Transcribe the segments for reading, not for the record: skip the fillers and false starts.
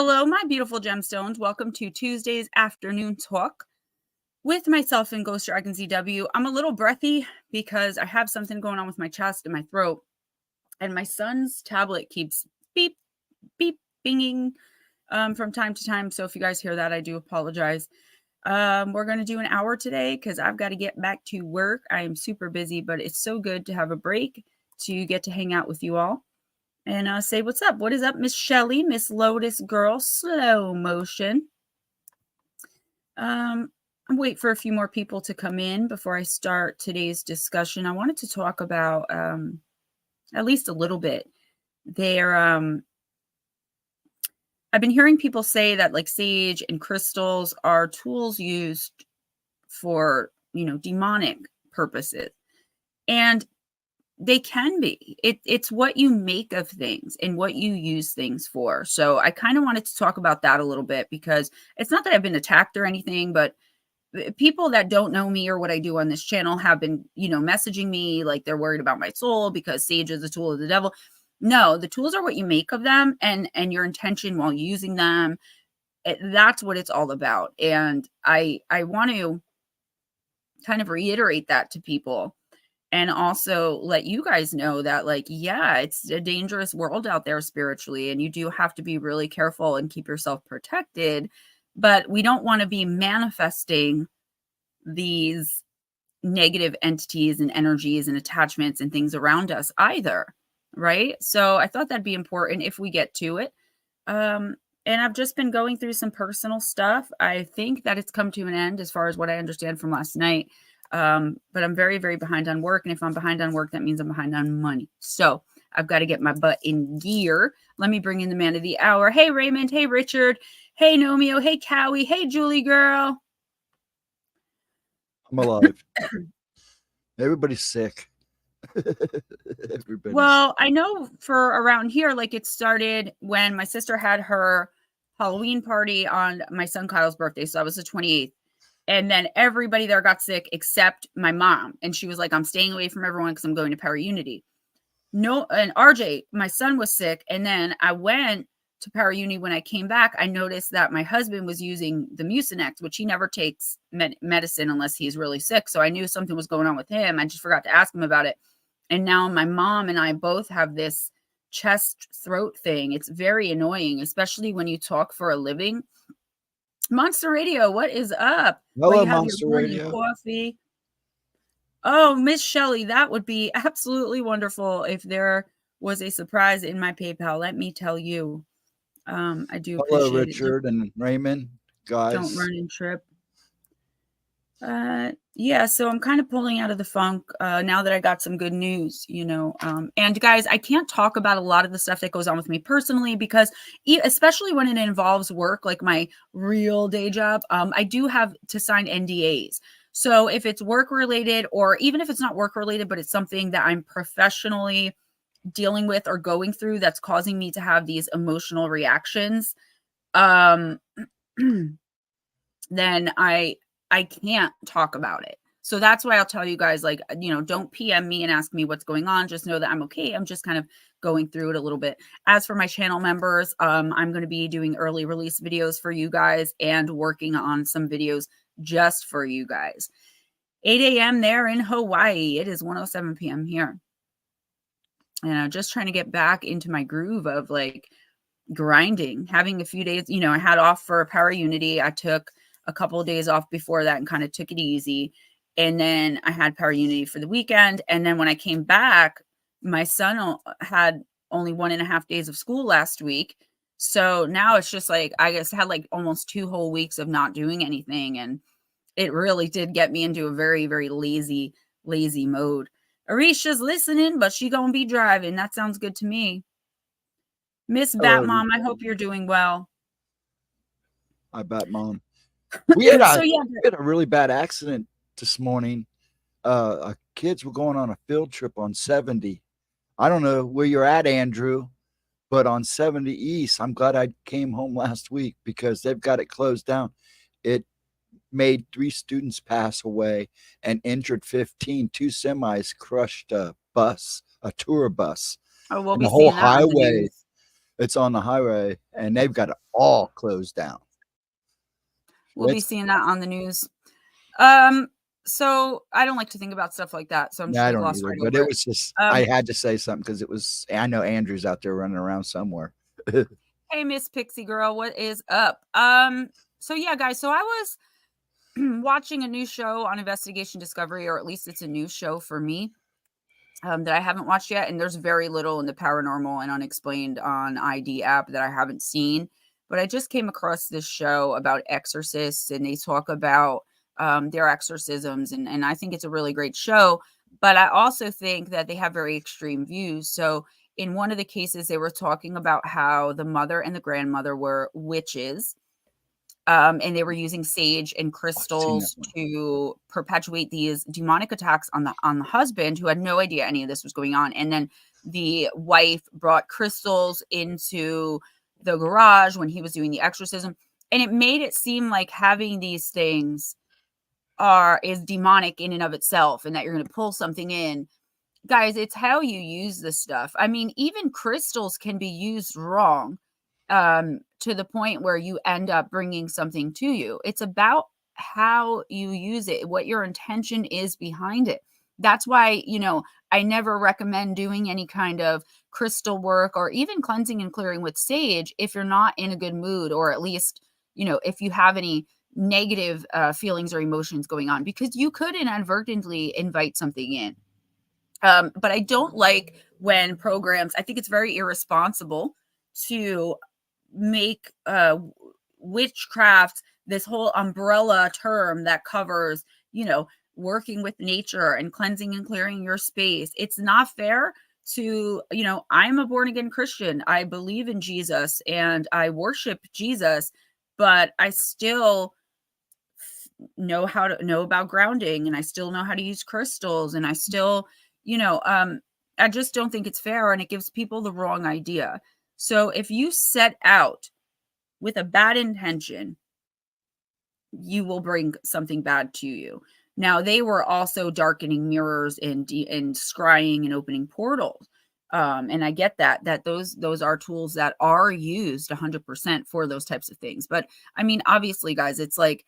Hello, my beautiful gemstones. Welcome to Tuesday's afternoon talk with myself and Ghostdragonzw. I'm a little breathy because I have something going on with my chest and my throat, and my son's tablet keeps beep, beep, binging from time to time. So if you guys hear that, I do apologize. We're going to do an hour today because I've got to get back to work. I am super busy, but it's so good to have a break to get to hang out with you all. And say what's up. What is up, Miss Shelly, Miss Lotus Girl, slow motion. I'm waiting for a few more people to come in before I start today's discussion. I wanted to talk about at least a little bit. I've been hearing people say that like sage and crystals are tools used for, demonic purposes. And they can be. It's what you make of things and what you use things for. So I kind of wanted to talk about that a little bit because it's not that I've been attacked or anything, but people that don't know me or what I do on this channel have been, messaging me like they're worried about my soul because sage is a tool of the devil. No, the tools are what you make of them and your intention while using them. That's what it's all about. And I want to kind of reiterate that to people. And also let you guys know that, like, yeah, it's a dangerous world out there spiritually, and you do have to be really careful and keep yourself protected. But we don't want to be manifesting these negative entities and energies and attachments and things around us either, right? So I thought that'd be important if we get to it. And I've just been going through some personal stuff. I think that it's come to an end as far as what I understand from last night. But I'm very, very behind on work. And if I'm behind on work, that means I'm behind on money. So I've got to get my butt in gear. Let me bring in the man of the hour. Hey, Raymond. Hey, Richard. Hey, Nomeo. Hey, Cowie. Hey, Julie girl. I'm alive. Everybody's sick. Well, I know for around here, like it started when my sister had her Halloween party on my son Kyle's birthday. So that was the 28th. And then everybody there got sick except my mom. And she was like, I'm staying away from everyone because I'm going to Para Unity. No, and RJ, my son was sick. And then I went to Para Uni. When I came back, I noticed that my husband was using the Mucinex, which he never takes medicine unless he's really sick. So I knew something was going on with him. I just forgot to ask him about it. And now my mom and I both have this chest throat thing. It's very annoying, especially when you talk for a living. Monster Radio, what is up? Hello, you have Monster your Radio. Coffee. Oh, Miss Shelly, that would be absolutely wonderful if there was a surprise in my PayPal. Let me tell you, I do appreciate it. Hello, Richard and Raymond, guys. Don't run and trip. Yeah, so I'm kind of pulling out of the funk now that I got some good news, and guys, I can't talk about a lot of the stuff that goes on with me personally because especially when it involves work, like my real day job, I do have to sign NDAs. So if it's work related, or even if it's not work related, but it's something that I'm professionally dealing with or going through that's causing me to have these emotional reactions, then I can't talk about it. So that's why I'll tell you guys, like, don't PM me and ask me what's going on. Just know that I'm okay. I'm just kind of going through it a little bit. As for my channel members, I'm going to be doing early release videos for you guys and working on some videos just for you guys. 8 a.m. there in Hawaii. It is 1:07 p.m. here. And I'm just trying to get back into my groove of like grinding, having a few days, I had off for Para Unity. I took a couple of days off before that and kind of took it easy. And then I had Para Unity for the weekend. And then when I came back, my son had only 1.5 days of school last week. So now it's just like, I just had like almost 2 whole weeks of not doing anything. And it really did get me into a very, very lazy mode. Arisha's listening, but she gonna be driving. That sounds good to me. Miss Batmom, I hope you're doing well. Hi, Batmom. We had a really bad accident this morning. Our kids were going on a field trip on 70. I don't know where you're at, Andrew, but on 70 East, I'm glad I came home last week because they've got it closed down. It made 3 students pass away and injured 15. 2 semis crushed a tour bus. Oh, we'll and be the whole seeing that highway. It's on the highway, and they've got it all closed down. We'll be seeing that on the news. So I don't like to think about stuff like that. So I'm just I don't gloss either, right but over it was just I had to say something because it was. I know Andrew's out there running around somewhere. Hey, Miss Pixie Girl, what is up? So yeah, guys. So I was watching a new show on Investigation Discovery, or at least it's a new show for me. That I haven't watched yet, and there's very little in the paranormal and unexplained on ID app that I haven't seen. But I just came across this show about exorcists, and they talk about their exorcisms, and I think it's a really great show. But I also think that they have very extreme views. So in one of the cases, they were talking about how the mother and the grandmother were witches, and they were using sage and crystals to perpetuate these demonic attacks on the husband, who had no idea any of this was going on. And then the wife brought crystals into the garage when he was doing the exorcism, and it made it seem like having these things is demonic in and of itself, and that you're going to pull something in. Guys, it's how you use this stuff. I mean, even crystals can be used wrong, to the point where you end up bringing something to you. It's about how you use it, what your intention is behind it. That's why, I never recommend doing any kind of crystal work or even cleansing and clearing with sage if you're not in a good mood, or at least, if you have any negative feelings or emotions going on, because you could inadvertently invite something in. But I don't like when programs, I think it's very irresponsible to make witchcraft this whole umbrella term that covers, working with nature and cleansing and clearing your space. It's not fair to, I'm a born again Christian. I believe in Jesus and I worship Jesus, but I still know about grounding, and I still know how to use crystals, and I still, I just don't think it's fair, and it gives people the wrong idea. So if you set out with a bad intention, you will bring something bad to you. Now, they were also darkening mirrors and scrying and opening portals. And I get that those are tools that are used 100% for those types of things. But I mean, obviously, guys, it's like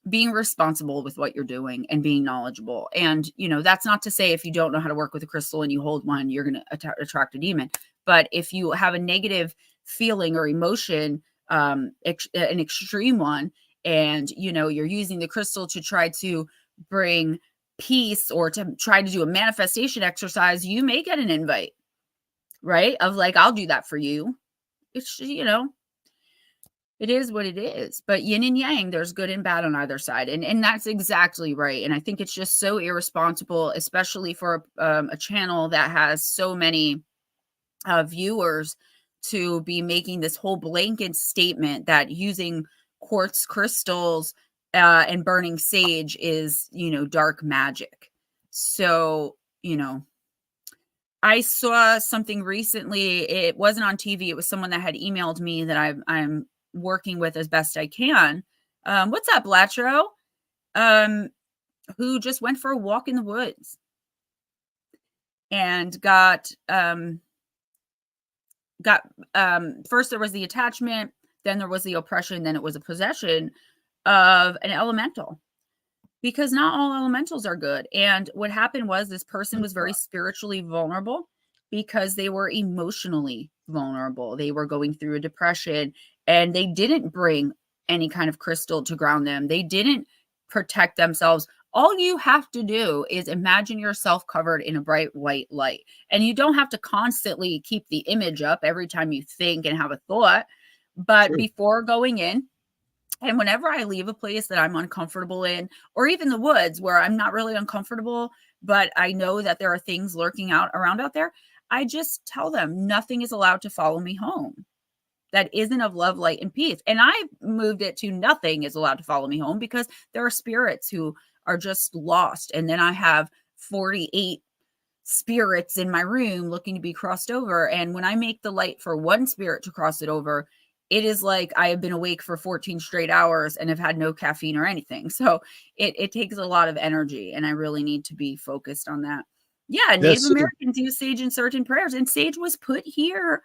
being responsible with what you're doing and being knowledgeable. And, that's not to say if you don't know how to work with a crystal and you hold one, you're going to attract a demon. But if you have a negative feeling or emotion, an extreme one, and, you're using the crystal to try to bring peace or to try to do a manifestation exercise, you may get an invite, right? Of like, I'll do that for you. It's, it is what it is. But yin and yang, there's good and bad on either side. And that's exactly right. And I think it's just so irresponsible, especially for a channel that has so many viewers, to be making this whole blanket statement that using quartz crystals and burning sage is, dark magic. So, I saw something recently. It wasn't on TV. It was someone that had emailed me that I'm working with as best I can. What's up, Blatro? Who just went for a walk in the woods and got first there was the attachment, then there was the oppression, then it was a possession of an elemental, because not all elementals are good. And what happened was this person was very spiritually vulnerable because they were emotionally vulnerable. They were going through a depression, and they didn't bring any kind of crystal to ground them. They didn't protect themselves. All you have to do is imagine yourself covered in a bright white light. And you don't have to constantly keep the image up every time you think and have a thought. But sure, before going in, and whenever I leave a place that I'm uncomfortable in, or even the woods where I'm not really uncomfortable, but I know that there are things lurking around out there, I just tell them nothing is allowed to follow me home that isn't of love, light, and peace. And I moved it to nothing is allowed to follow me home, because there are spirits who are just lost. And then I have 48 spirits in my room looking to be crossed over. And when I make the light for one spirit to cross it over, it is like I have been awake for 14 straight hours and have had no caffeine or anything. So it takes a lot of energy, and I really need to be focused on that. Yeah, Native Americans use sage in certain prayers, and sage was put here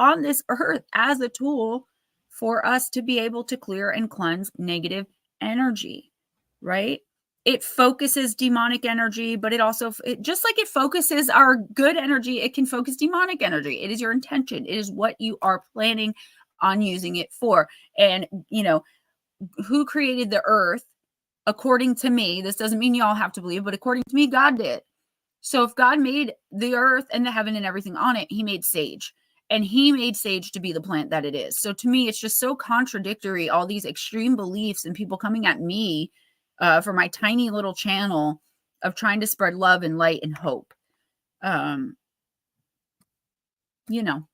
on this earth as a tool for us to be able to clear and cleanse negative energy, right? It focuses demonic energy, but it also, just like it focuses our good energy, it can focus demonic energy. It is your intention. It is what you are planning on using it for. And, you know, who created the earth? According to me, this doesn't mean y'all have to believe, but according to me, God did. So if God made the earth and the heaven and everything on it, he made sage. And he made sage to be the plant that it is. So to me, it's just so contradictory, all these extreme beliefs and people coming at me for my tiny little channel of trying to spread love and light and hope. You know.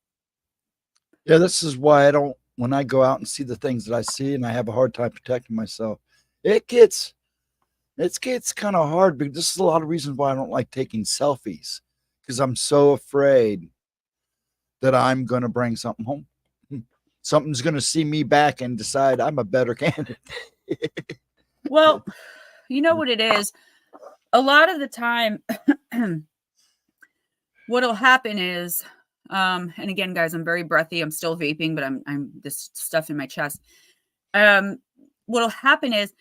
Yeah, this is why I don't, when I go out and see the things that I see and I have a hard time protecting myself, it gets kind of hard, because this is a lot of reasons why I don't like taking selfies, because I'm so afraid that I'm going to bring something home. Something's going to see me back and decide I'm a better candidate. Well, you know what it is? A lot of the time, what'll happen is, and again, guys, I'm very breathy. I'm still vaping, but I'm this stuff in my chest. What'll happen is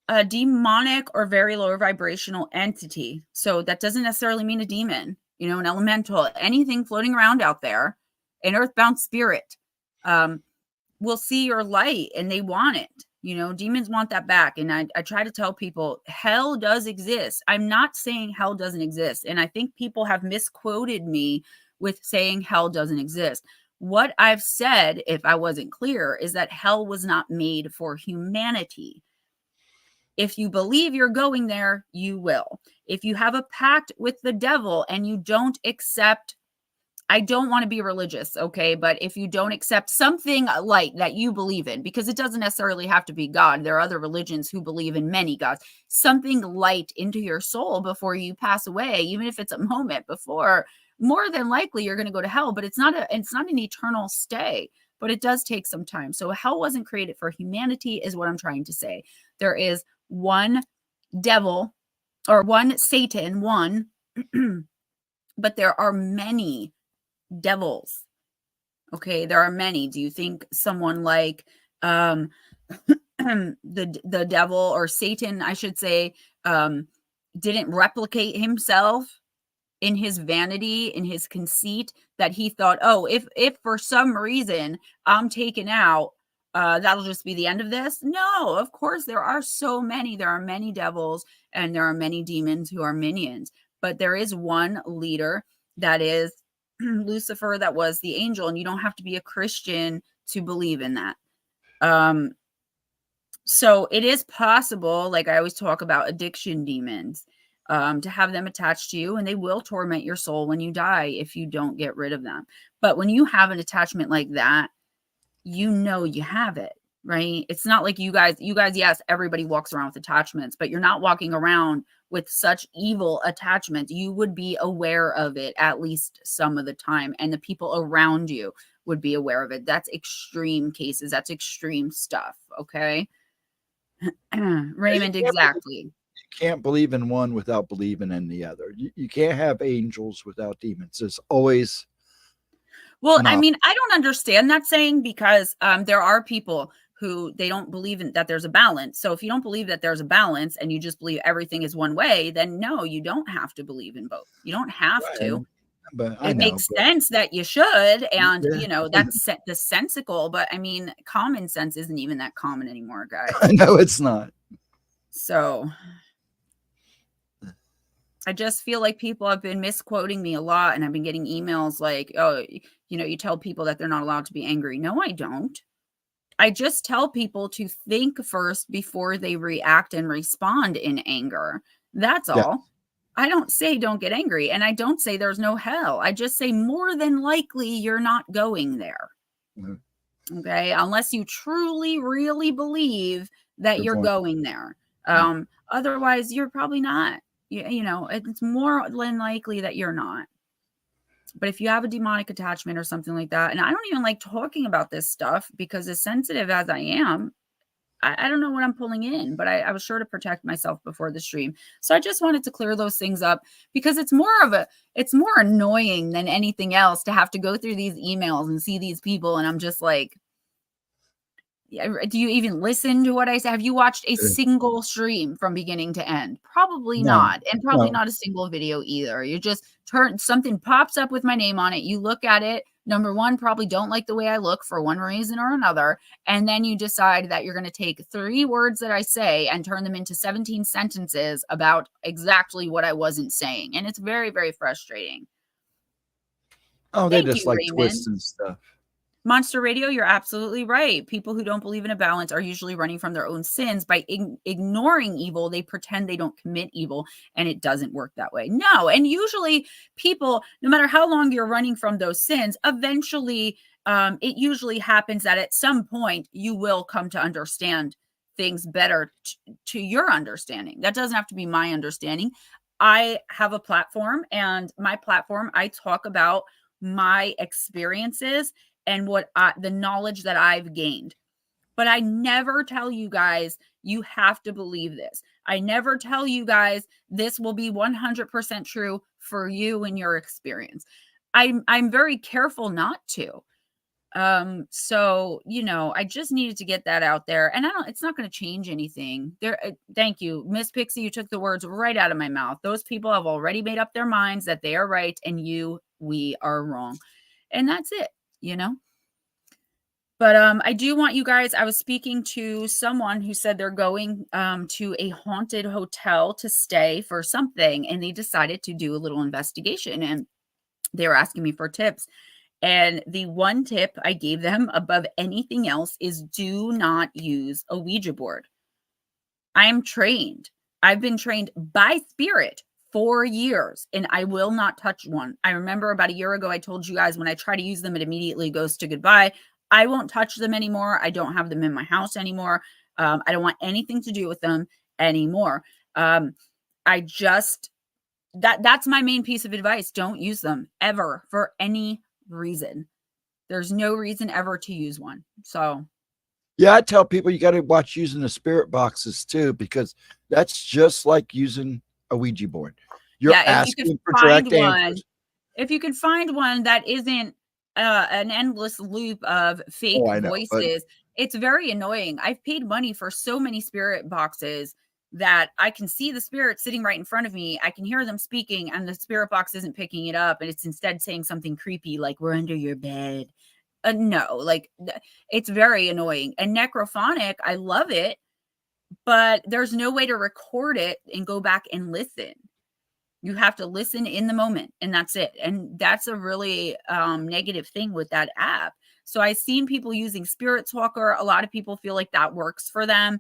a demonic or very lower vibrational entity. So that doesn't necessarily mean a demon, you know, an elemental, anything floating around out there, an earthbound spirit, will see your light and they want it. You know, demons want that back. And I try to tell people hell does exist. I'm not saying hell doesn't exist. And I think people have misquoted me with saying hell doesn't exist. What I've said, if I wasn't clear, is that hell was not made for humanity. If you believe you're going there, you will. If you have a pact with the devil and you don't accept, I don't want to be religious, okay? But if you don't accept something light that you believe in, because it doesn't necessarily have to be God. There are other religions who believe in many gods. Something light into your soul before you pass away, even if it's a moment before, more than likely you're going to go to hell, but it's not an eternal stay, but it does take some time. So hell wasn't created for humanity is what I'm trying to say. There is one devil or one Satan, but there are many devils. Okay, there are many. Do you think someone like the devil or Satan, I should say, didn't replicate himself in his vanity, in his conceit, that he thought, oh, if for some reason I'm taken out, that'll just be the end of this? No, of course, there are so many. There are many devils and there are many demons who are minions, but there is one leader that is Lucifer, that was the angel, and you don't have to be a Christian to believe in that. So it is possible, like I always talk about addiction demons, to have them attached to you, and they will torment your soul when you die if you don't get rid of them. But when you have an attachment like that, you know you have it, right? It's not like you guys, yes, everybody walks around with attachments, but you're not walking around with such evil attachments. You would be aware of it at least some of the time, and the people around you would be aware of it. That's extreme cases. That's extreme stuff. Okay. Raymond, exactly. You can't believe in one without believing in the other. You can't have angels without demons. There's always. Well, I mean, I don't understand that saying, because there are people who they don't believe in that there's a balance. So if you don't believe that there's a balance and you just believe everything is one way, then no, you don't have to believe in both. You don't have to. But it makes sense that you should, and you know, that's the sensical, but I mean, common sense isn't even that common anymore, guys. No, it's not. So I just feel like people have been misquoting me a lot, and I've been getting emails like, oh, you know, you tell people that they're not allowed to be angry. No, I don't. I just tell people to think first before they react and respond in anger. That's all. I don't say don't get angry, and I don't say there's no hell. I just say more than likely you're not going there. Mm-hmm. Okay, unless you truly, really believe that you're going there. Otherwise, you're probably not. You know, it's more than likely that you're not. But if you have a demonic attachment or something like that, and I don't even like talking about this stuff, because as sensitive as I am, I don't know what I'm pulling in, but I was sure to protect myself before the stream. So I just wanted to clear those things up because it's more annoying than anything else to have to go through these emails and see these people. And I'm just like, do you even listen to what I say? Have you watched a single stream from beginning to end? Probably not. And probably not a single video either. You just something pops up with my name on it. You look at it. Number one, probably don't like the way I look for one reason or another. And then you decide that you're going to take 3 words that I say and turn them into 17 sentences about exactly what I wasn't saying. And it's very, very frustrating. Oh, they just like twists and stuff. Monster Radio, you're absolutely right. People who don't believe in a balance are usually running from their own sins. By ignoring evil, they pretend they don't commit evil, and it doesn't work that way. No, and usually people, no matter how long you're running from those sins, eventually it usually happens that at some point you will come to understand things better to your understanding. That doesn't have to be my understanding. I have a platform, and my platform, I talk about my experiences and the knowledge that I've gained. But I never tell you guys, you have to believe this. I never tell you guys, this will be 100% true for you and your experience. I'm very careful not to. So, I just needed to get that out there, and it's not going to change anything there. Thank you, Miss Pixie. You took the words right out of my mouth. Those people have already made up their minds that they are right and we are wrong. And that's it. But I do want you guys, I was speaking to someone who said they're going to a haunted hotel to stay for something, and they decided to do a little investigation, and they were asking me for tips. And the one tip I gave them above anything else is do not use a Ouija board. I'm trained. I've been trained by spirit 4 years, and I will not touch one. I remember about a year ago, I told you guys when I try to use them, it immediately goes to goodbye. I won't touch them anymore. I don't have them in my house anymore. I don't want anything to do with them anymore. That's my main piece of advice. Don't use them ever for any reason. There's no reason ever to use one. So yeah, I tell people you got to watch using the spirit boxes too, because that's just like using a Ouija board. You're asking for direct answers. If you can find one that isn't an endless loop of fake voices, it's very annoying. I've paid money for so many spirit boxes that I can see the spirit sitting right in front of me. I can hear them speaking, and the spirit box isn't picking it up, and it's instead saying something creepy like, "We're under your bed." No, it's very annoying. And necrophonic, I love it, but there's no way to record it and go back and listen. You have to listen in the moment, and that's it. And that's a really negative thing with that app. So I've seen people using Spirit Talker. A lot of people feel like that works for them.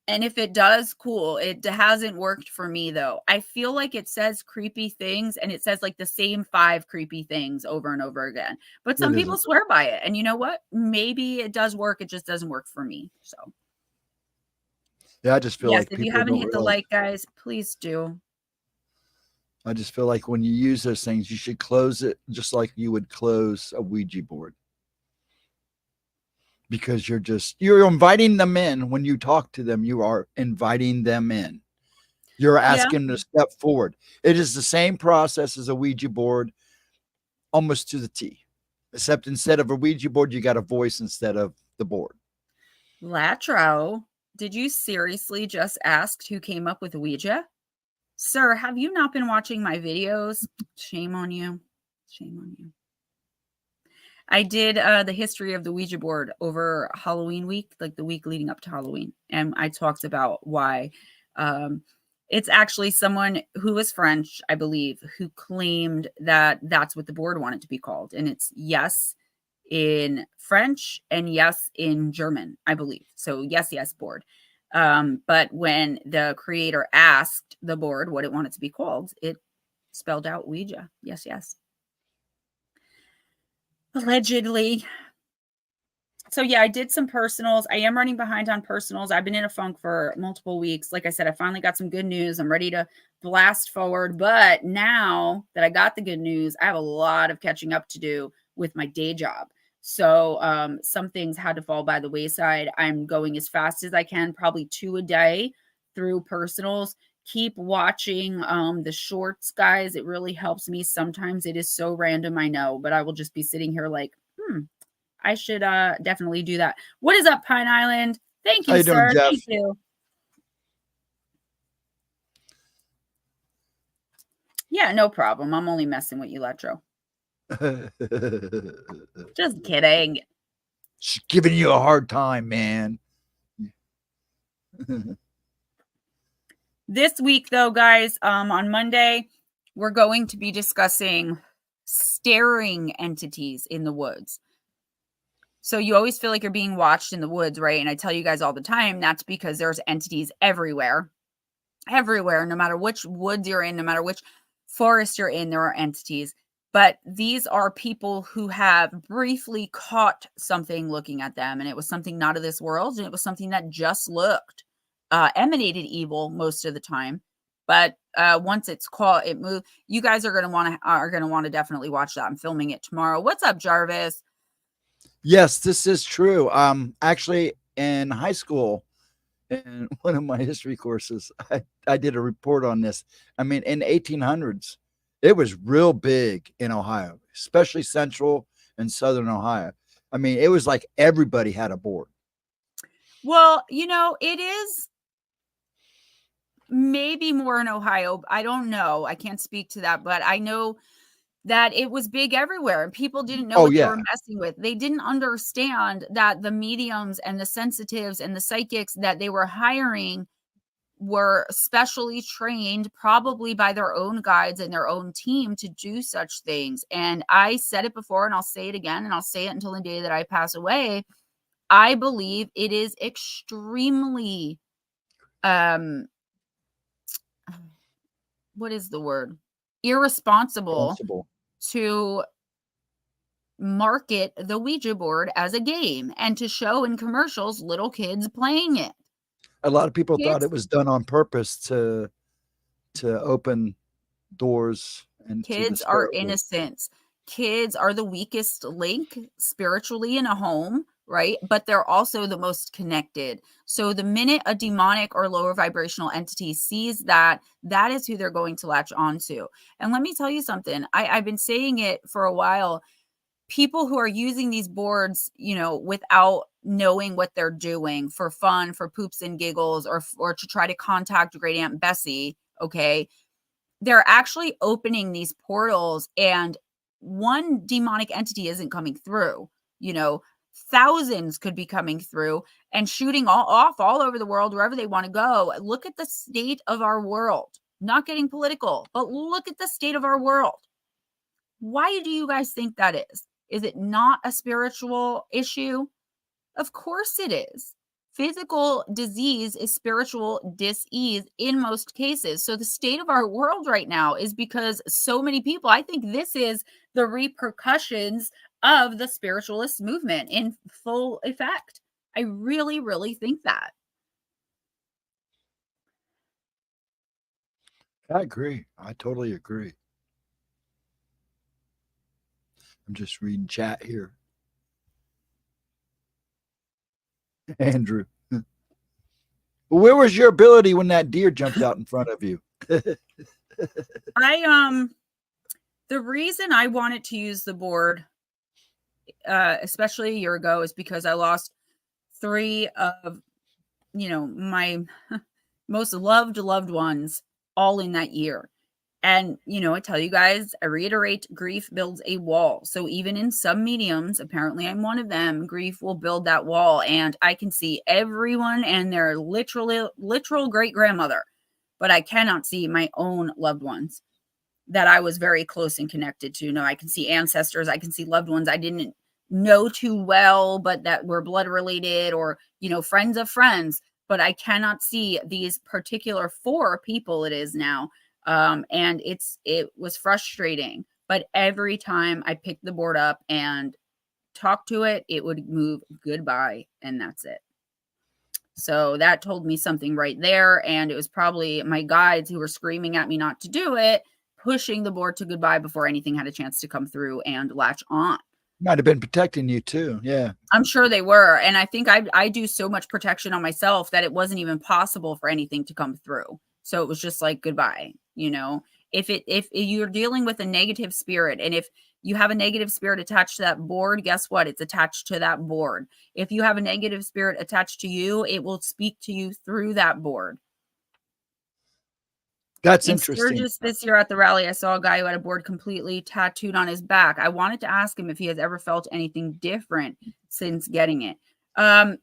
And if it does, cool. It hasn't worked for me, though. I feel like it says creepy things, and it says like the same 5 creepy things over and over again. But some people swear by it. And you know what? Maybe it does work. It just doesn't work for me. So yeah, I just feel like if you haven't hit the like, guys, please do. I just feel like when you use those things, you should close it just like you would close a Ouija board. Because you're inviting them in. When you talk to them, you are inviting them in. You're asking them to step forward. It is the same process as a Ouija board, almost to the T, except instead of a Ouija board, you got a voice instead of the board. Latro, did you seriously just ask who came up with Ouija? Sir, have you not been watching my videos? Shame on you. Shame on you. I did the history of the Ouija board over Halloween week, like the week leading up to Halloween. And I talked about why it's actually someone who is French, I believe, who claimed that that's what the board wanted to be called. And it's yes in French and yes in German, I believe. So yes, board. But when the creator asked the board what it wanted to be called, it spelled out Ouija. Yes. Allegedly. So yeah, I did some personals. I am running behind on personals. I've been in a funk for multiple weeks. Like I said, I finally got some good news. I'm ready to blast forward. But now that I got the good news, I have a lot of catching up to do with my day job. So some things had to fall by the wayside. I'm going as fast as I can, probably 2 a day through personals. Keep watching the shorts, guys. It really helps me. Sometimes it is so random, I know, but I will just be sitting here like, I should definitely do that. What is up, Pine Island? Thank you, How you doing, sir. Jeff? Thank you. Yeah, no problem. I'm only messing with you, Letro. Just kidding. She's giving you a hard time, man. This week, though, guys, on Monday, we're going to be discussing staring entities in the woods. So you always feel like you're being watched in the woods, right? And I tell you guys all the time, that's because there's entities everywhere, no matter which woods you're in, no matter which forest you're in, there are entities. But these are people who have briefly caught something looking at them, and it was something not of this world, and it was something that just looked emanated evil most of the time. But once it's caught, it moved. You guys are gonna want to definitely watch that. I'm filming it tomorrow. What's up, Jarvis? Yes, this is true. Actually, in high school, in one of my history courses, I did a report on this. I mean, in the 1800s, it was real big in Ohio, especially central and southern Ohio. I mean, it was like everybody had a board. Well, it is maybe more in Ohio. I don't know. I can't speak to that, but I know that it was big everywhere and people didn't know what they were messing with. They didn't understand that the mediums and the sensitives and the psychics that they were hiring were specially trained, probably by their own guides and their own team, to do such things. And I said it before, and I'll say it again, and I'll say it until the day that I pass away. I believe it is extremely, what is the word? Irresponsible to market the Ouija board as a game and to show in commercials little kids playing it. A lot of people thought it was done on purpose to open doors. And kids are innocents. Kids are the weakest link spiritually in a home, right? But they're also the most connected. So the minute a demonic or lower vibrational entity sees that, that is who they're going to latch onto. And let me tell you something. I've been saying it for a while. People who are using these boards, without knowing what they're doing for fun, for poops and giggles, or to try to contact Great Aunt Bessie, okay, they're actually opening these portals, and one demonic entity isn't coming through. Thousands could be coming through and shooting all over the world, wherever they want to go. Look at the state of our world. Not getting political, but look at the state of our world. Why do you guys think that is? Is it not a spiritual issue? Of course it is. Physical disease is spiritual dis-ease in most cases. So the state of our world right now is because so many people, I think this is the repercussions of the spiritualist movement in full effect. I really, really think that. I agree. I totally agree. I'm just reading chat here. Andrew, where was your ability when that deer jumped out in front of you? The reason I wanted to use the board, especially a year ago, is because I lost 3 of, my most loved ones all in that year. And, I tell you guys, I reiterate, grief builds a wall. So even in some mediums, apparently I'm one of them, grief will build that wall. And I can see everyone and their literal great-grandmother, but I cannot see my own loved ones that I was very close and connected to. No, I can see ancestors. I can see loved ones I didn't know too well, but that were blood related, or, friends of friends. But I cannot see these particular 4 people it is now. And it was frustrating, but every time I picked the board up and talked to it, it would move goodbye, and that's it. So that told me something right there. And it was probably my guides who were screaming at me not to do it, pushing the board to goodbye before anything had a chance to come through and latch on. Might have been protecting you too. Yeah. I'm sure they were. And I think I do so much protection on myself that it wasn't even possible for anything to come through. So it was just like, goodbye, you know. If you're dealing with a negative spirit, and if you have a negative spirit attached to that board, guess what? It's attached to that board. If you have a negative spirit attached to you, it will speak to you through that board. That's In interesting. Sturgis this year at the rally, I saw a guy who had a board completely tattooed on his back. I wanted to ask him if he has ever felt anything different since getting it.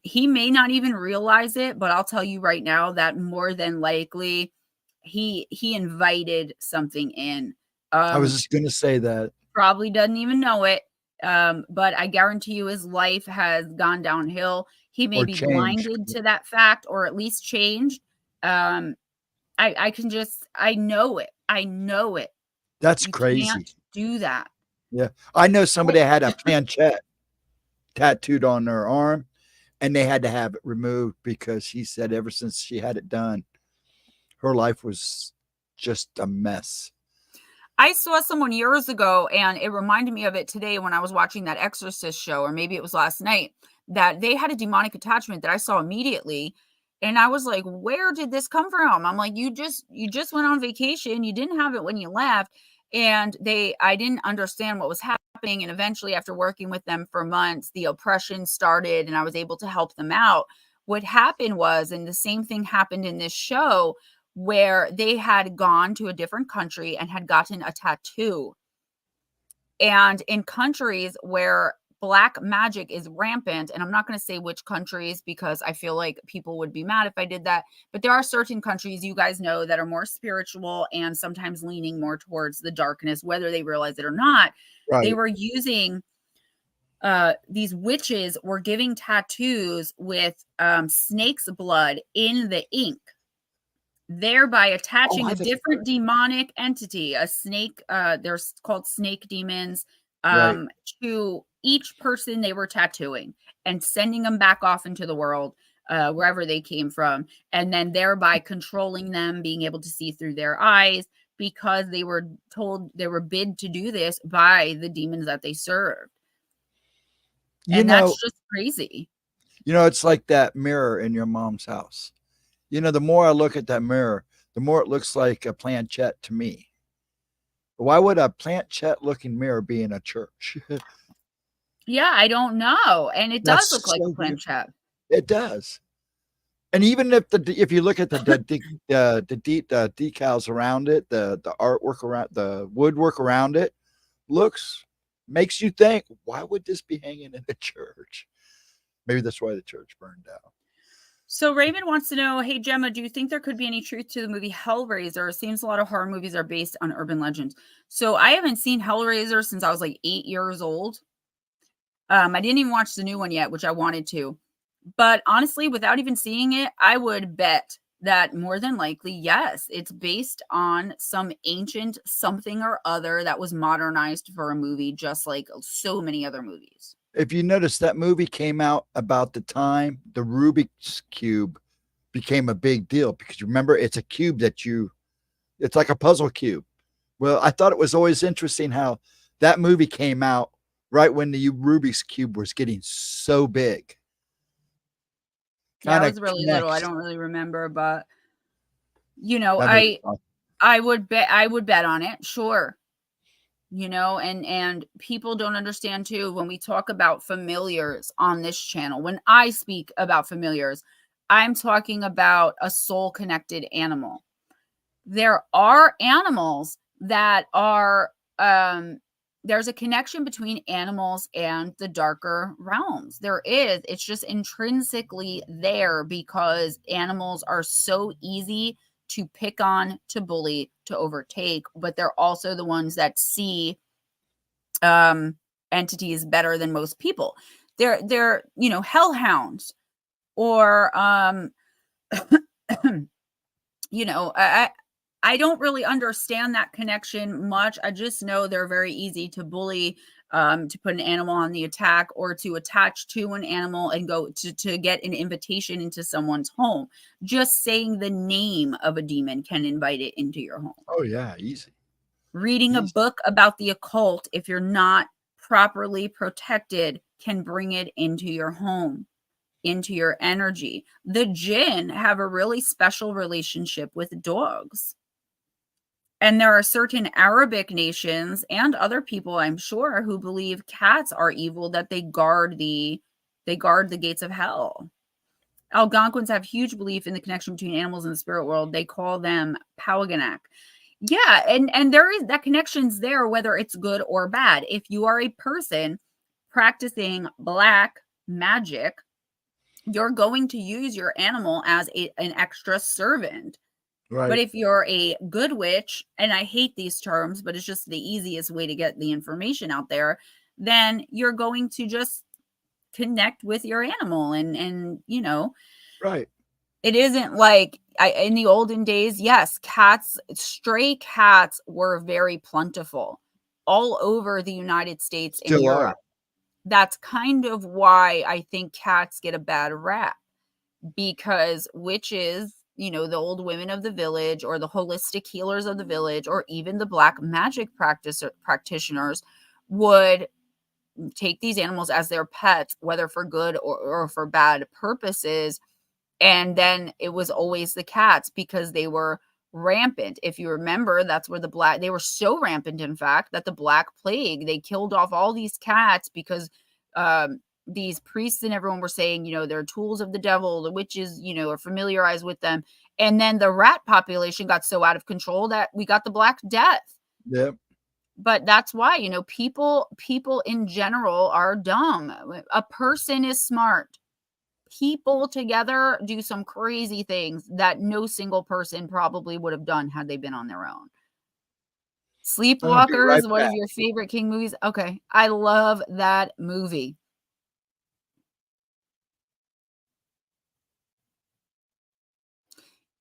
He may not even realize it, but I'll tell you right now that more than likely he invited something in. I was just going to say that. Probably doesn't even know it. But I guarantee you his life has gone downhill. He may be blinded to that fact, or at least changed. I know it. I know it. That's crazy. Can't do that. Yeah. I know somebody had a planchette tattooed on their arm, and they had to have it removed because he said ever since she had it done, her life was just a mess. I saw someone years ago, and it reminded me of it today when I was watching that Exorcist show, or maybe it was last night, that they had a demonic attachment that I saw immediately. And I was like, where did this come from? I'm like, you just went on vacation. You didn't have it when you left. And I didn't understand what was happening. And eventually, after working with them for months, the oppression started and I was able to help them out. What happened was, and the same thing happened in this show, where they had gone to a different country and had gotten a tattoo. And in countries where black magic is rampant, and I'm not going to say which countries because I feel like people would be mad if I did that, but there are certain countries, you guys know, that are more spiritual and sometimes leaning more towards the darkness, whether they realize it or not. Right. They were using these witches were giving tattoos with snake's blood in the ink, thereby attaching a different demonic entity, a snake, they're called snake demons, to each person they were tattooing, and sending them back off into the world, wherever they came from, and then thereby controlling them, being able to see through their eyes, because they were told, they were bid to do this by the demons that they served. And that's just crazy. You know, it's like that mirror in your mom's house. You know, the more I look at that mirror, the more it looks like a planchette to me. Why would a planchette looking mirror be in a church? Yeah, I don't know. And it does look like a planchette. It does. And even if you look at the decals around it, the artwork around, the woodwork around it, makes you think, why would this be hanging in a church? Maybe that's why the church burned down. So Raymond wants to know, hey, Gemma, do you think there could be any truth to the movie Hellraiser? It seems a lot of horror movies are based on urban legends. So I haven't seen Hellraiser since I was like 8 years old. I didn't even watch the new one yet, which I wanted to. But honestly, without even seeing it, I would bet that more than likely, yes, it's based on some ancient something or other that was modernized for a movie, just like so many other movies. If you notice, that movie came out about the time the Rubik's Cube became a big deal, because you remember, it's a cube it's like a puzzle cube. Well, I thought it was always interesting how that movie came out right when the Rubik's Cube was getting so big. Yeah, I was really little. I don't really remember, but you know, I would bet on it. Sure. You know, and people don't understand too, when we talk about familiars on this channel, when I speak about familiars, I'm talking about a soul connected animal. There are animals that are, there's a connection between animals and the darker realms. There is, it's just intrinsically there, because animals are so easy to pick on, to bully, to overtake, but they're also the ones that see entities better than most people. They're you know, hellhounds, or you know, I don't really understand that connection much. I just know they're very easy to bully, to put an animal on the attack, or to attach to an animal and go to get an invitation into someone's home. Just saying the name of a demon can invite it into your home. Oh yeah, easy. Reading a book about the occult, if you're not properly protected, can bring it into your home, into your energy. The jinn have a really special relationship with dogs. And there are certain Arabic nations and other people, I'm sure, who believe cats are evil, that they guard the gates of hell. Algonquins have huge belief in the connection between animals and the spirit world. They call them Powaganak. Yeah, and there is that connection's there, whether it's good or bad. If you are a person practicing black magic, you're going to use your animal as an extra servant. Right. But if you're a good witch, and I hate these terms, but it's just the easiest way to get the information out there, then you're going to just connect with your animal and you know. Right. It isn't like in the olden days, yes, stray cats were very plentiful all over the United States and Still Europe. are. That's kind of why I think cats get a bad rap, because witches, you know, the old women of the village or the holistic healers of the village, or even the black magic practitioners would take these animals as their pets, whether for good or for bad purposes. And then it was always the cats, because they were rampant. If you remember, that's where they were so rampant, in fact, that the Black Plague, they killed off all these cats because these priests and everyone were saying, you know, they're tools of the devil. The witches, you know, are familiarized with them. And then the rat population got so out of control that we got the Black Death. Yep. But that's why, you know, people in general are dumb. A person is smart. People together do some crazy things that no single person probably would have done had they been on their own. Sleepwalker is one of your favorite King movies. Okay. I love that movie.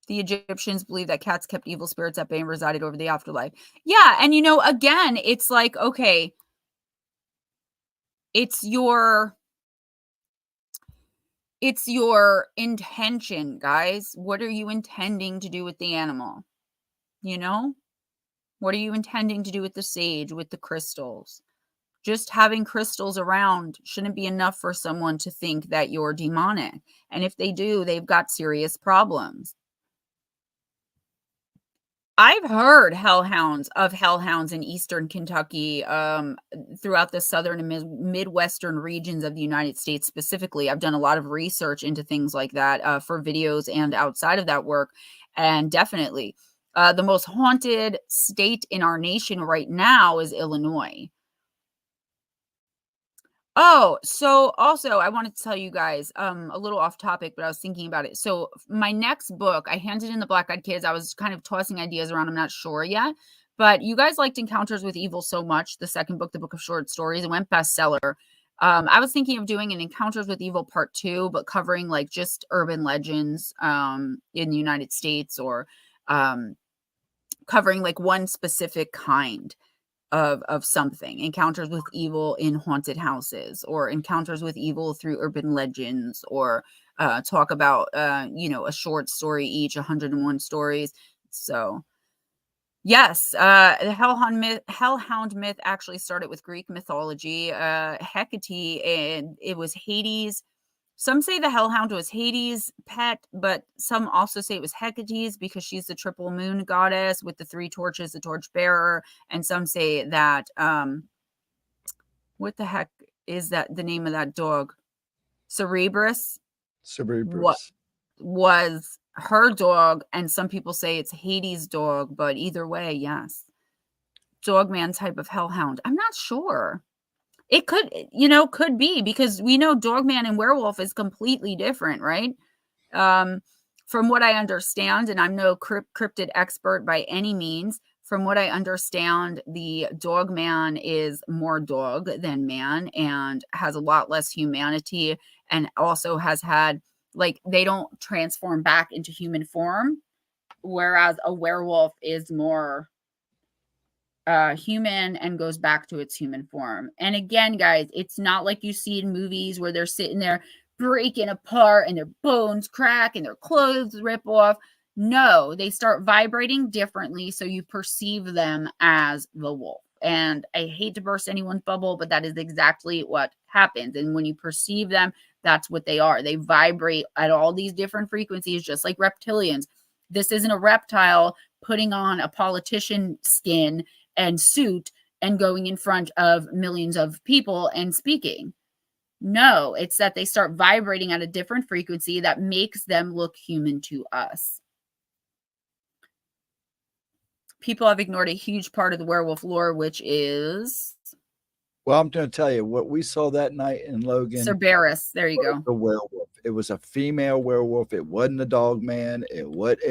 The Egyptians believed that cats kept evil spirits at bay and resided over the afterlife. Yeah. And, you know, again, it's like, okay, it's your intention, guys. What are you intending to do with the animal? You know? What are you intending to do with the sage, with the crystals? Just having crystals around shouldn't be enough for someone to think that you're demonic. And if they do, they've got serious problems. I've heard hellhounds in eastern Kentucky, throughout the southern and midwestern regions of the United States specifically. I've done a lot of research into things like that for videos and outside of that work. And definitely, the most haunted state in our nation right now is Illinois. Oh, so also I wanted to tell you guys a little off topic, but I was thinking about it. So my next book, I handed in the Black Eyed Kids. I was kind of tossing ideas around. I'm not sure yet, but you guys liked Encounters with Evil so much. The second book, the book of short stories, it went bestseller. I was thinking of doing an Encounters with Evil part 2, but covering like just urban legends in the United States, or covering like one specific kind of something. Encounters with evil in haunted houses, or encounters with evil through urban legends, or talk about you know, a short story each, 101 stories. So yes, the hellhound myth actually started with Greek mythology. Hecate, and it was Hades. Some say the hellhound was Hades' pet, but some also say it was Hecate's, because she's the triple moon goddess with the 3 torches, the torch bearer. And some say that, what the heck is that, the name of that dog? Cerberus was her dog, and some people say it's Hades' dog, but either way, yes. Dogman type of hellhound. I'm not sure. It could, you know, could be, because we know Dogman and werewolf is completely different, right? From what I understand, and I'm no cryptid expert by any means, from what I understand, the Dogman is more dog than man and has a lot less humanity, and also has had, like, they don't transform back into human form, whereas a werewolf is more human and goes back to its human form. And again, guys, it's not like you see in movies where they're sitting there breaking apart and their bones crack and their clothes rip off. No, they start vibrating differently, so you perceive them as the wolf. And I hate to burst anyone's bubble, but that is exactly what happens. And when you perceive them, that's what they are. They vibrate at all these different frequencies, just like reptilians. This isn't a reptile putting on a politician skin and suit and going in front of millions of people and speaking. No, it's that they start vibrating at a different frequency that makes them look human to us. People have ignored a huge part of the werewolf lore, which is... Well, I'm going to tell you what we saw that night in Logan. Cerberus. There you go. A werewolf. It was a female werewolf. It wasn't a dog man. It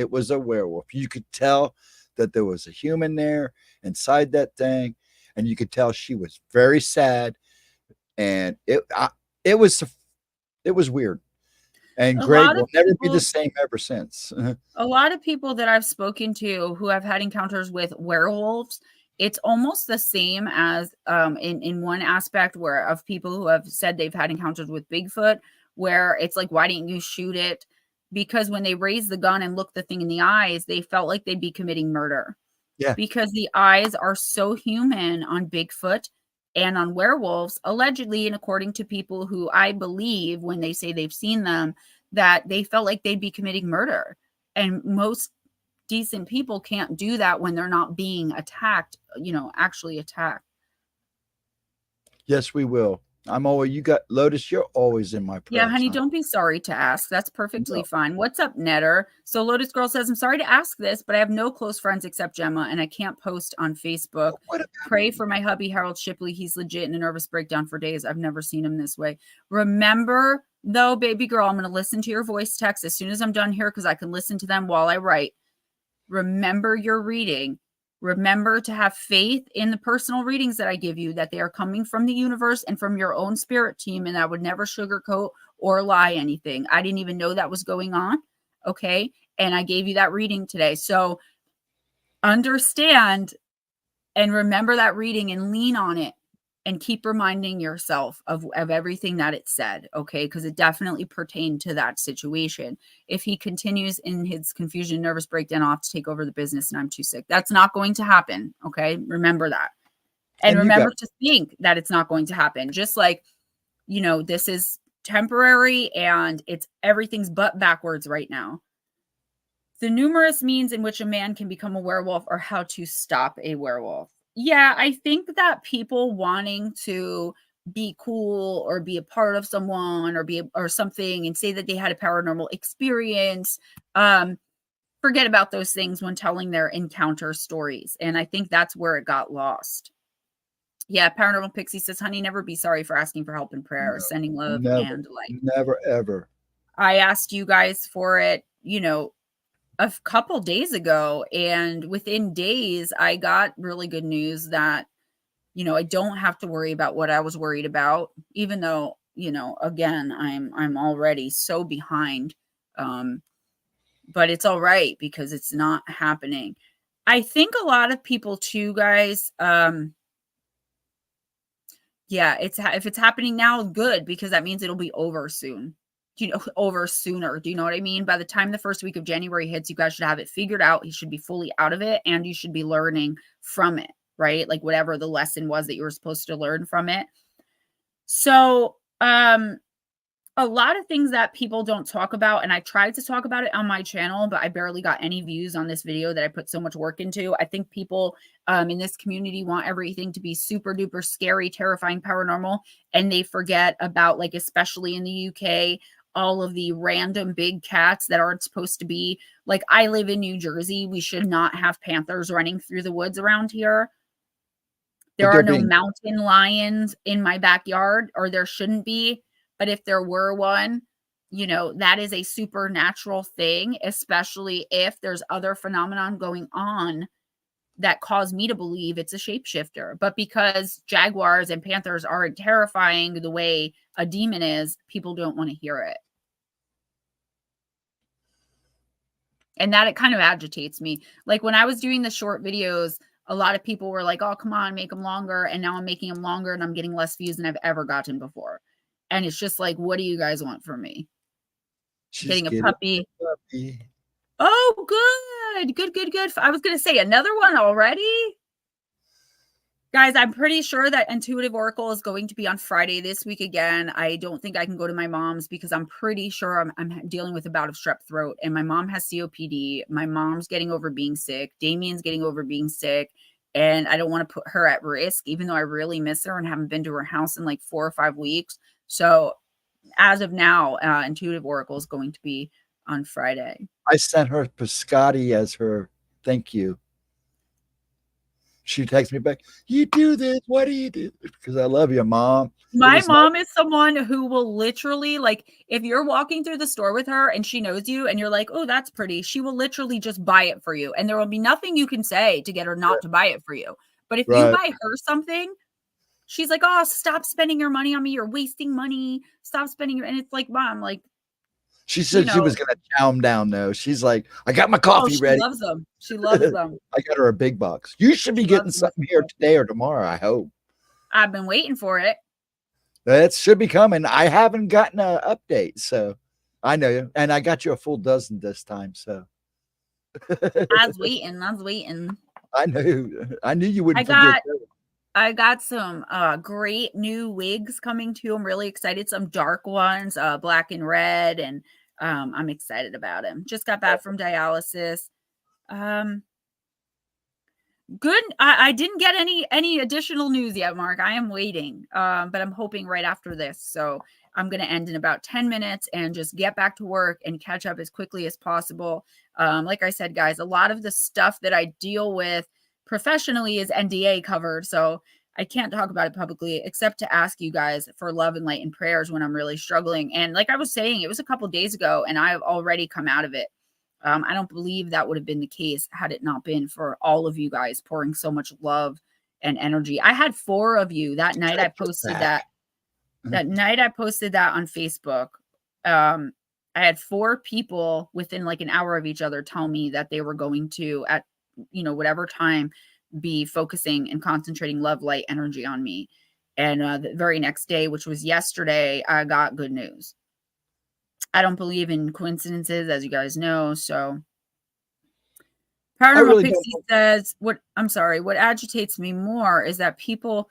was a werewolf. You could tell that there was a human there inside that thing, and you could tell she was very sad. And it was weird. And Greg will never be the same ever since. A lot of people that I've spoken to who have had encounters with werewolves, it's almost the same as in one aspect where of people who have said they've had encounters with Bigfoot, where it's like, why didn't you shoot it? Because when they raised the gun and looked the thing in the eyes, they felt like they'd be committing murder. Yeah. Because the eyes are so human on Bigfoot and on werewolves, allegedly, and according to people who I believe when they say they've seen them, that they felt like they'd be committing murder. And most decent people can't do that when they're not being attacked, actually attacked. Yes, we will. I'm always, you got Lotus, you're always in my prayers. Yeah, honey, don't be sorry to ask. That's perfectly fine. What's up, Netter? So Lotus Girl says, I'm sorry to ask this, but I have no close friends except Gemma, and I can't post on Facebook. Pray for my hubby, Harold Shipley. He's legit in a nervous breakdown for days. I've never seen him this way. Remember, though, baby girl, I'm going to listen to your voice text as soon as I'm done here because I can listen to them while I write. Remember your reading. Remember to have faith in the personal readings that I give you, that they are coming from the universe and from your own spirit team, and I would never sugarcoat or lie anything. I didn't even know that was going on, okay? And I gave you that reading today. So understand and remember that reading and lean on it and keep reminding yourself of everything that it said, okay? Because it definitely pertained to that situation. If he continues in his confusion, nervous breakdown, I'll have to take over the business and I'm too sick. That's not going to happen, okay? Remember that. And remember to think that it's not going to happen. Just like, this is temporary and everything's butt backwards right now. The numerous means in which a man can become a werewolf or how to stop a werewolf. Yeah, I think that people wanting to be cool or be a part of someone or something and say that they had a paranormal experience, forget about those things when telling their encounter stories. And I think that's where it got lost. Yeah, Paranormal Pixie says, honey, never be sorry for asking for help and prayer, sending love and light. Never, ever. I asked you guys for it, a couple days ago, and within days I got really good news that I don't have to worry about what I was worried about, even though again I'm already so behind, but it's all right because it's not happening. I think a lot of people too, guys, yeah, if it's happening now, good, because that means it'll be over soon. Over sooner. Do you know what I mean? By the time the first week of January hits, you guys should have it figured out. You should be fully out of it and you should be learning from it, right? Like whatever the lesson was that you were supposed to learn from it. So, a lot of things that people don't talk about, and I tried to talk about it on my channel, but I barely got any views on this video that I put so much work into. I think people in this community want everything to be super duper scary, terrifying, paranormal, and they forget about, like, especially in the UK, all of the random big cats that aren't supposed to be. Like, I live in New Jersey. We should not have panthers running through the woods around here. There are no mountain lions in my backyard, or there shouldn't be. But if there were one, that is a supernatural thing, especially if there's other phenomenon going on that cause me to believe it's a shapeshifter. But because jaguars and panthers aren't terrifying the way a demon is, people don't want to hear it. And that it kind of agitates me. Like when I was doing the short videos, a lot of people were like, oh, come on, make them longer. And now I'm making them longer and I'm getting less views than I've ever gotten before. And it's just like, what do you guys want from me? Getting a puppy. Oh, good. Good. I was going to say another one already. Guys, I'm pretty sure that Intuitive Oracle is going to be on Friday this week again. I don't think I can go to my mom's because I'm pretty sure I'm dealing with a bout of strep throat, and my mom has COPD. My mom's getting over being sick. Damien's getting over being sick, and I don't want to put her at risk, even though I really miss her and haven't been to her house in like 4 or 5 weeks. So as of now, Intuitive Oracle is going to be on Friday. I sent her biscotti as her thank you. She texts me back, "You do this? What do you do?" Because I love you, Mom. My mom is someone who will literally, like, if you're walking through the store with her and she knows you and you're like, oh, that's pretty, she will literally just buy it for you. And there will be nothing you can say to get her not to buy it for you. But if you buy her something, she's like, oh, stop spending your money on me. You're wasting money. Stop spending your, and it's like, Mom, like, she said she was going to chow them down, though. She's like, I got my coffee ready. She loves them. She loves them. I got her a big box. You should be getting something here today or tomorrow, I hope. I've been waiting for it. That should be coming. I haven't gotten an update, so I know you. And I got you a full dozen this time, so. I was waiting. I knew you wouldn't forget. I got some great new wigs coming too. I'm really excited. Some dark ones, black and red, and I'm excited about them. Just got back from dialysis. Good. I didn't get any additional news yet, Mark. I am waiting, but I'm hoping right after this. So I'm going to end in about 10 minutes and just get back to work and catch up as quickly as possible. Like I said, guys, a lot of the stuff that I deal with professionally is NDA covered. So I can't talk about it publicly except to ask you guys for love and light and prayers when I'm really struggling. And like I was saying, it was a couple days ago and I've already come out of it. I don't believe that would have been the case had it not been for all of you guys pouring so much love and energy. I had 4 of you that night. I posted that. That night I posted that on Facebook. I had 4 people within like an hour of each other tell me that they were going to, at whatever time, be focusing and concentrating love, light, energy on me. And the very next day, which was yesterday, I got good news. I don't believe in coincidences, as you guys know. So Paranormal Pixie says, what agitates me more is that people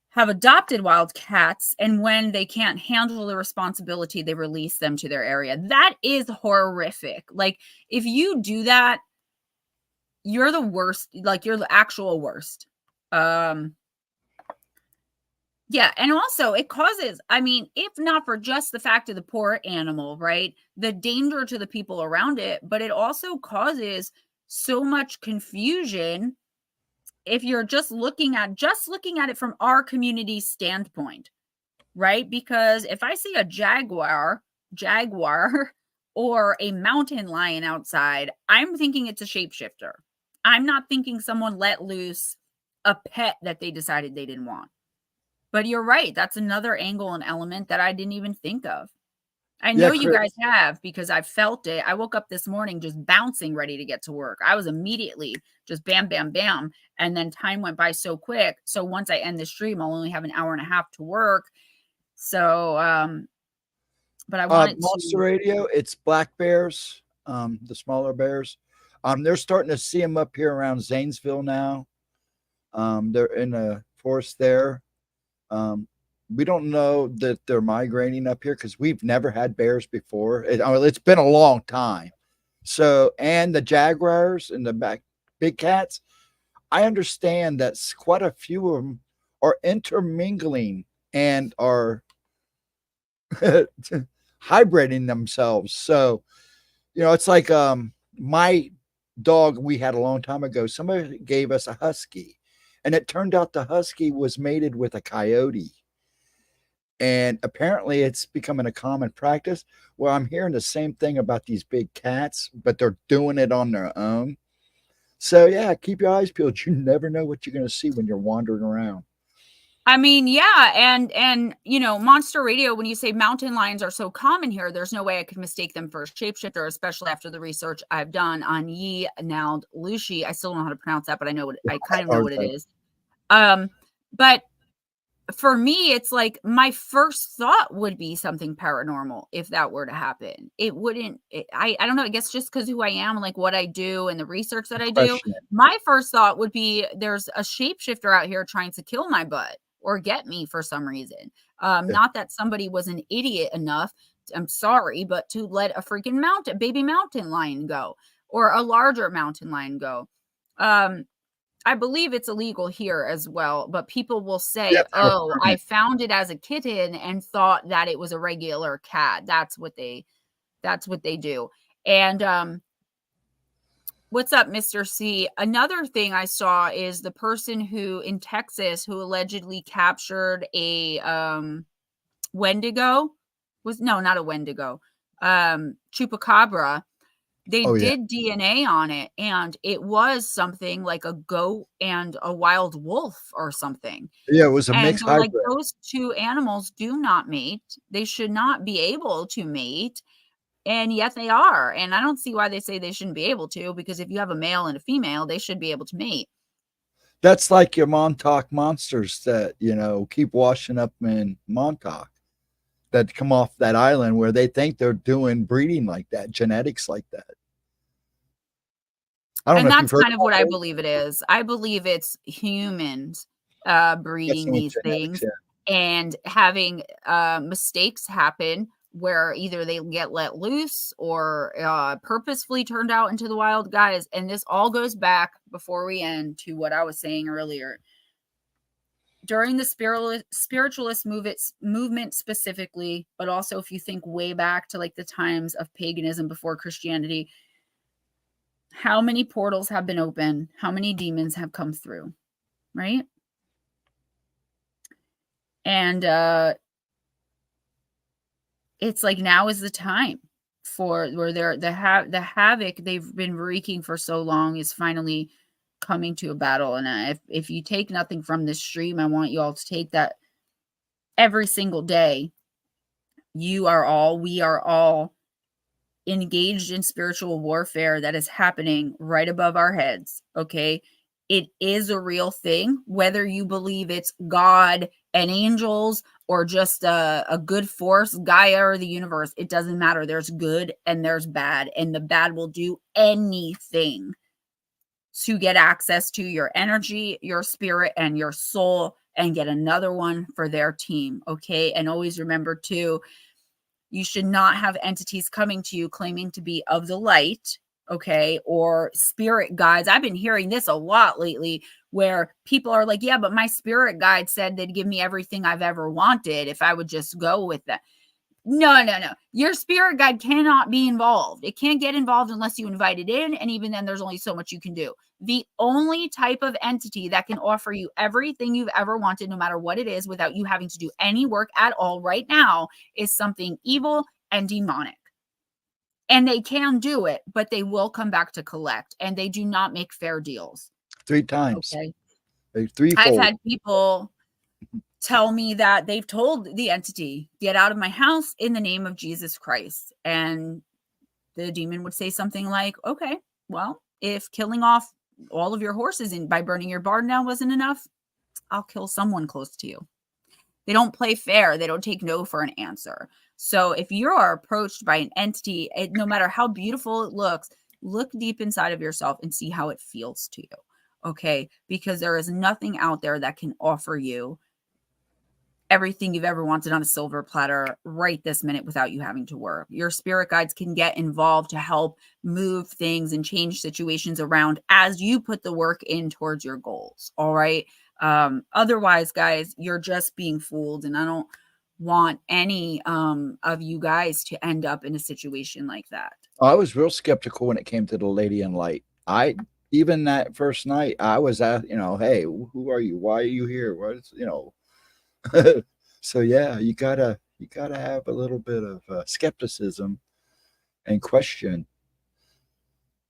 have adopted wild cats, and when they can't handle the responsibility, they release them to their area. That is horrific. Like, if you do that, you're the worst. Like, you're the actual worst. Yeah, and also it causes, if not for just the fact of the poor animal, right, the danger to the people around it, but it also causes so much confusion if you're just looking at it from our community standpoint, right? Because if I see a jaguar or a mountain lion outside, I'm thinking it's a shapeshifter. I'm not thinking someone let loose a pet that they decided they didn't want. But you're right. That's another angle and element that I didn't even think of. I know you guys have, because I felt it. I woke up this morning just bouncing, ready to get to work. I was immediately just bam, bam, bam. And then time went by so quick. So once I end the stream, I'll only have an hour and a half to work. So, but I wanted Monster Radio, it's black bears, the smaller bears. They're starting to see them up here around Zanesville now. They're in the forest there. We don't know that they're migrating up here because we've never had bears before. It's been a long time. So, and the jaguars and the big cats, I understand that quite a few of them are intermingling and are hybriding themselves. So, it's like my dog we had a long time ago. Somebody gave us a husky, and it turned out the husky was mated with a coyote. And apparently it's becoming a common practice. Well, I'm hearing the same thing about these big cats, but they're doing it on their own. So, yeah, keep your eyes peeled. You never know what you're going to see when you're wandering around. Yeah. And Monster Radio, when you say mountain lions are so common here, there's no way I could mistake them for a shapeshifter, especially after the research I've done on Yi Nald Lushi. I still don't know how to pronounce that, but I kind of know what it is. But for me, it's like my first thought would be something paranormal if that were to happen. It wouldn't, I don't know, I guess just because who I am and like what I do and the research that I do, my first thought would be there's a shapeshifter out here trying to kill my butt or get me for some reason. Not that somebody was an idiot enough, I'm sorry, but to let a freaking baby mountain lion go or a larger mountain lion go. I believe it's illegal here as well, but people will say, "Oh, I found it as a kitten and thought that it was a regular cat." That's what they do. And what's up, Mr. C? Another thing I saw is the person who in Texas who allegedly captured a Wendigo not a Wendigo, chupacabra. They did DNA on it, and it was something like a goat and a wild wolf or something. Yeah, it was a mixed hybrid. Like, those two animals do not mate. They should not be able to mate, and yet they are. And I don't see why they say they shouldn't be able to, because if you have a male and a female, they should be able to mate. That's like your Montauk monsters that, keep washing up in Montauk, that come off that island where they think they're doing breeding like that, genetics like that. And that's kind of what I believe it is. I believe it's humans breeding these things and having mistakes happen where either they get let loose or purposefully turned out into the wild, guys. And this all goes back, before we end, to what I was saying earlier. During the spiritualist movement specifically, but also if you think way back to like the times of paganism before Christianity, how many portals have been open? How many demons have come through, right? And it's like now is the time for where the havoc they've been wreaking for so long is finally coming to a battle. And if you take nothing from this stream, I want you all to take that every single day. We are all engaged in spiritual warfare that is happening right above our heads. Okay. It is a real thing, whether you believe it's God and angels or just a good force, Gaia or the universe. It doesn't matter. There's good and there's bad, and the bad will do anything to get access to your energy, your spirit, and your soul, and get another one for their team. Okay. And always remember too, you should not have entities coming to you claiming to be of the light, okay, or spirit guides. I've been hearing this a lot lately where people are like, yeah, but my spirit guide said they'd give me everything I've ever wanted if I would just go with that. No. Your spirit guide cannot be involved. It can't get involved unless you invite it in. And even then, there's only so much you can do. The only type of entity that can offer you everything you've ever wanted, no matter what it is, without you having to do any work at all right now, is something evil and demonic. And they can do it, but they will come back to collect, and they do not make fair deals. 3 times. Okay. Threefold. I've had people tell me that they've told the entity, get out of my house in the name of Jesus Christ. And the demon would say something like, okay, well, if killing off all of your horses by burning your barn down wasn't enough, I'll kill someone close to you. They don't play fair. They don't take no for an answer. So if you are approached by an entity, no matter how beautiful it looks, look deep inside of yourself and see how it feels to you. Okay. Because there is nothing out there that can offer you everything you've ever wanted on a silver platter right this minute without you having to work. Your spirit guides can get involved to help move things and change situations around as you put the work in towards your goals. All right. Otherwise, guys, you're just being fooled. And I don't want any of you guys to end up in a situation like that. I was real skeptical when it came to the Lady in Light. Even that first night, I was at, hey, who are you? Why are you here? What is, so yeah, you gotta have a little bit of skepticism and question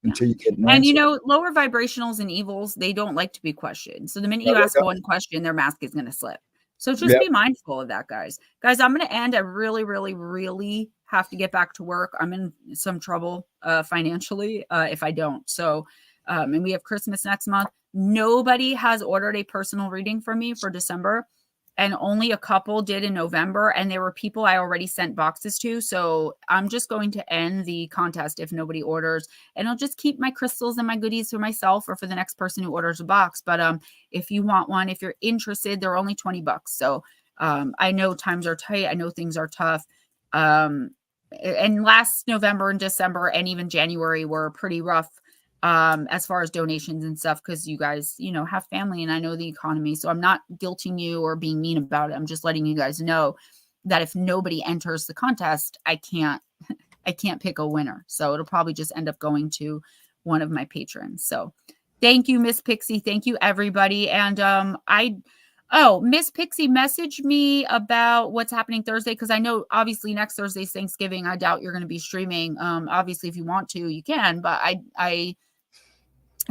until you get an answer. And lower vibrationals and evils, they don't like to be questioned. So the minute you ask one question, their mask is going to slip. So just be mindful of that, guys. Guys, I'm going to end. I really, really, really have to get back to work. I'm in some trouble financially if I don't. So, and we have Christmas next month. Nobody has ordered a personal reading from me for December. and only a couple did in November, and there were people I already sent boxes to. So I'm just going to end the contest if nobody orders, and I'll just keep my crystals and my goodies for myself or for the next person who orders a box. But if you want one, if you're interested, they're only $20. So I know times are tight. I know things are tough. And last November and December and even January were pretty rough as far as donations and stuff, because you guys, have family, and I know the economy. So I'm not guilting you or being mean about it. I'm just letting you guys know that if nobody enters the contest, I can't pick a winner. So it'll probably just end up going to one of my patrons. So thank you, Miss Pixie. Thank you, everybody. And Miss Pixie messaged me about what's happening Thursday, because I know obviously next Thursday's Thanksgiving. I doubt you're going to be streaming. Obviously, if you want to, you can, but I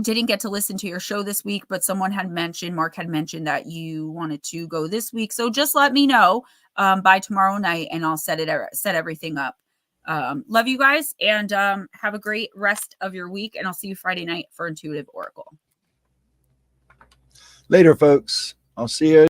didn't get to listen to your show this week, but Mark had mentioned that you wanted to go this week. So just let me know by tomorrow night, and I'll set everything up. Love you guys, and have a great rest of your week, and I'll see you Friday night for Intuitive Oracle. Later, folks. I'll see you.